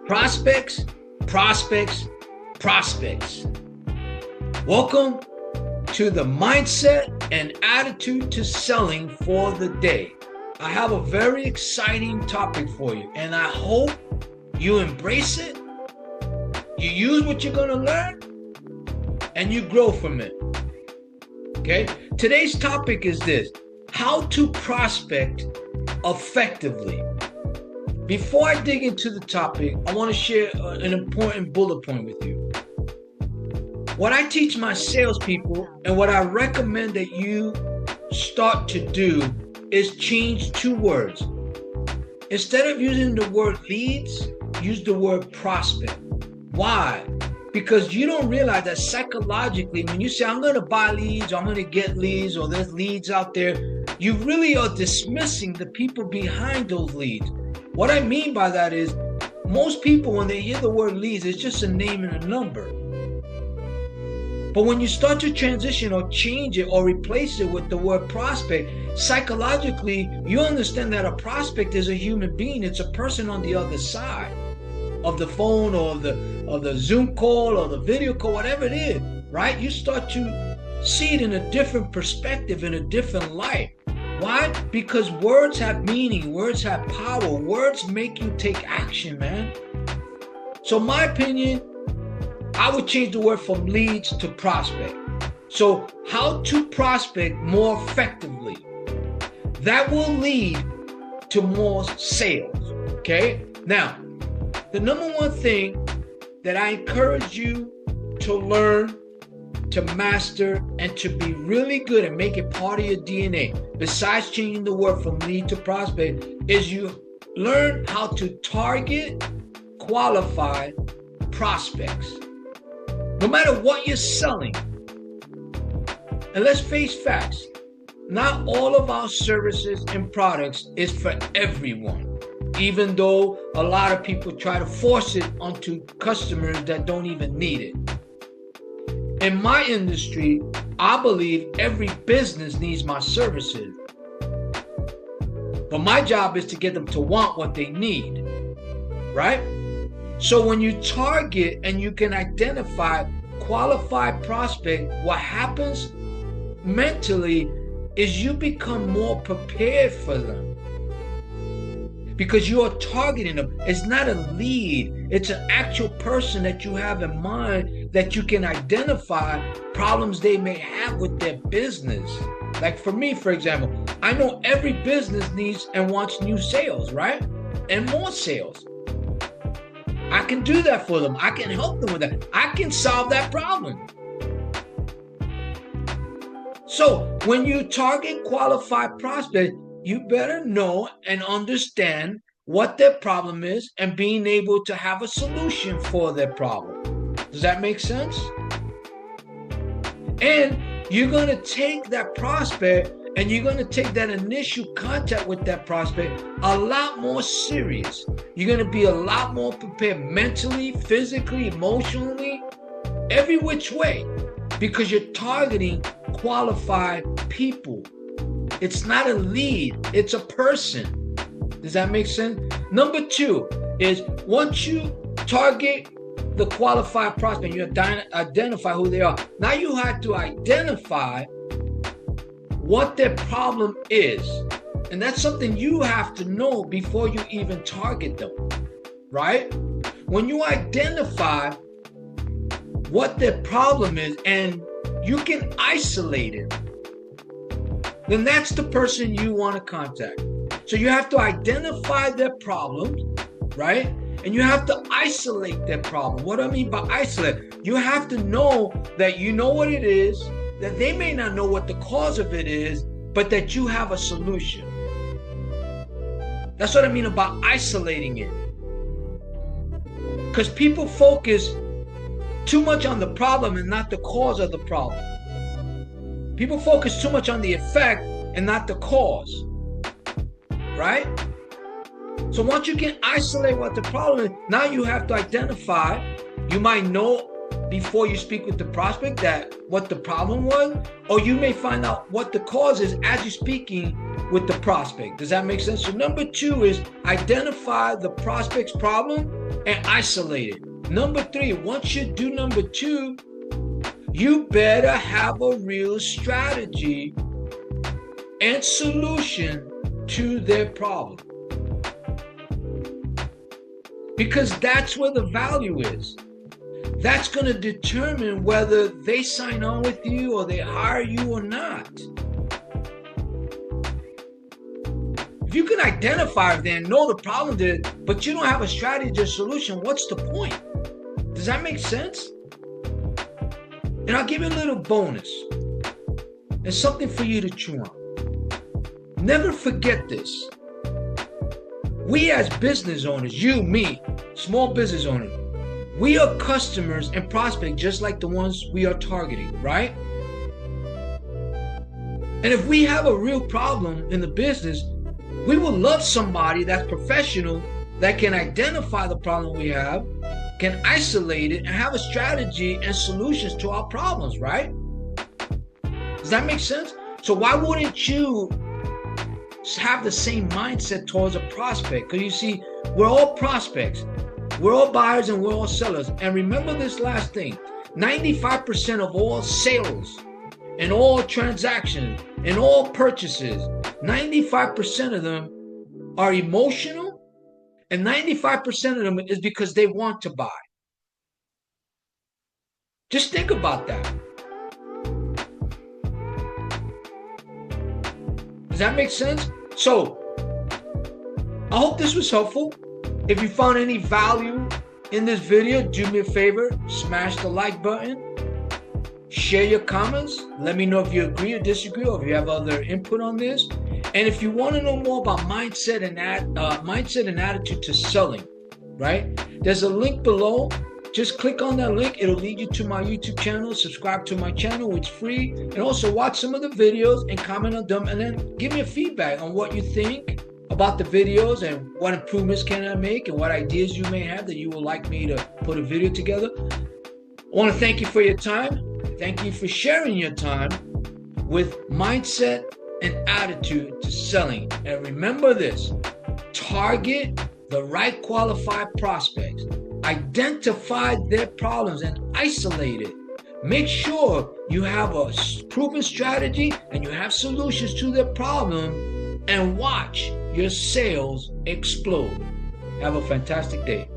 Prospects, prospects, prospects. Welcome to the mindset and attitude to selling for the day. I have a very exciting topic for you, and I hope you embrace it, you use what you're going to learn, and you grow from it. Okay? Today's topic is this: how to prospect effectively. Before I dig into the topic, I want to share an important bullet point with you. What I teach my salespeople and what I recommend that you start to do is change two words. Instead of using the word leads, use the word prospect. Why? Because you don't realize that psychologically, when you say, I'm going to buy leads, or I'm going to get leads, or there's leads out there, you really are dismissing the people behind those leads. What I mean by that is, most people, when they hear the word leads, it's just a name and a number. But when you start to transition or change it or replace it with the word prospect, psychologically, you understand that a prospect is a human being. It's a person on the other side of the phone or the Zoom call or the video call, whatever it is, right? You start to see it in a different perspective, in a different light. Why? Because words have meaning, words have power, words make you take action, man. So my opinion, I would change the word from leads to prospect. So how to prospect more effectively. That will lead to more sales, okay? Now, the number one thing that I encourage you to learn, to master, and to be really good and make it part of your DNA, besides changing the word from lead to prospect, is you learn how to target qualified prospects. No matter what you're selling. And let's face facts, not all of our services and products is for everyone, even though a lot of people try to force it onto customers that don't even need it. In my industry, I believe every business needs my services. But my job is to get them to want what they need, right? So when you target and you can identify qualified prospect, what happens mentally is you become more prepared for them. Because you are targeting them. It's not a lead. It's an actual person that you have in mind that you can identify problems they may have with their business. Like for me, for example, I know every business needs and wants new sales, right? And more sales. I can do that for them. I can help them with that. I can solve that problem. So when you target qualified prospects, you better know and understand what their problem is and being able to have a solution for their problem. Does that make sense? And you're going to take that prospect and you're going to take that initial contact with that prospect a lot more serious. You're going to be a lot more prepared mentally, physically, emotionally, every which way, because you're targeting qualified people. It's not a lead, it's a person. Does that make sense? Number two is once you target the qualified prospect, you identify who they are. Now you have to identify what their problem is. And that's something you have to know before you even target them, right? When you identify what their problem is and you can isolate it, then that's the person you want to contact. So you have to identify their problems, right? And you have to isolate their problem. What do I mean by isolate? You have to know that you know what it is, that they may not know what the cause of it is, but that you have a solution. That's what I mean about isolating it. Because people focus too much on the problem and not the cause of the problem. People focus too much on the effect and not the cause, right? So once you can isolate what the problem is, now you have to identify. You might know before you speak with the prospect that what the problem was, or you may find out what the cause is as you're speaking with the prospect. Does that make sense? So number 2 is identify the prospect's problem and isolate it. Number 3, once you do number 2, you better have a real strategy and solution to their problem. Because that's where the value is. That's going to determine whether they sign on with you or they hire you or not. If you can identify if they know the problem there, but you don't have a strategy or solution, what's the point? Does that make sense? And I'll give you a little bonus. It's something for you to chew on. Never forget this. We as business owners, you, me, small business owners, we are customers and prospects just like the ones we are targeting, right? And if we have a real problem in the business, we will love somebody that's professional, that can identify the problem we have, can isolate it, and have a strategy and solutions to our problems, right? Does that make sense? So why wouldn't you have the same mindset towards a prospect? Because you see, we're all prospects. We're all buyers and we're all sellers. And remember this last thing, 95% of all sales and all transactions and all purchases, 95% of them are emotional, and 95% of them is because they want to buy. Just think about that. Does that make sense? So, I hope this was helpful. If you found any value in this video, do me a favor, smash the like button, share your comments, let me know if you agree or disagree, or if you have other input on this. And if you want to know more about mindset and attitude to selling, right? There's a link below. Just click on that link. It'll lead you to my YouTube channel. Subscribe to my channel. It's free. And also watch some of the videos and comment on them. And then give me a feedback on what you think about the videos and what improvements can I make and what ideas you may have that you would like me to put a video together. I want to thank you for your time. Thank you for sharing your time with mindset and attitude to selling. And remember this, target the right qualified prospects. Identify their problems and isolate it. Make sure you have a proven strategy and you have solutions to their problem, and watch your sales explode. Have a fantastic day.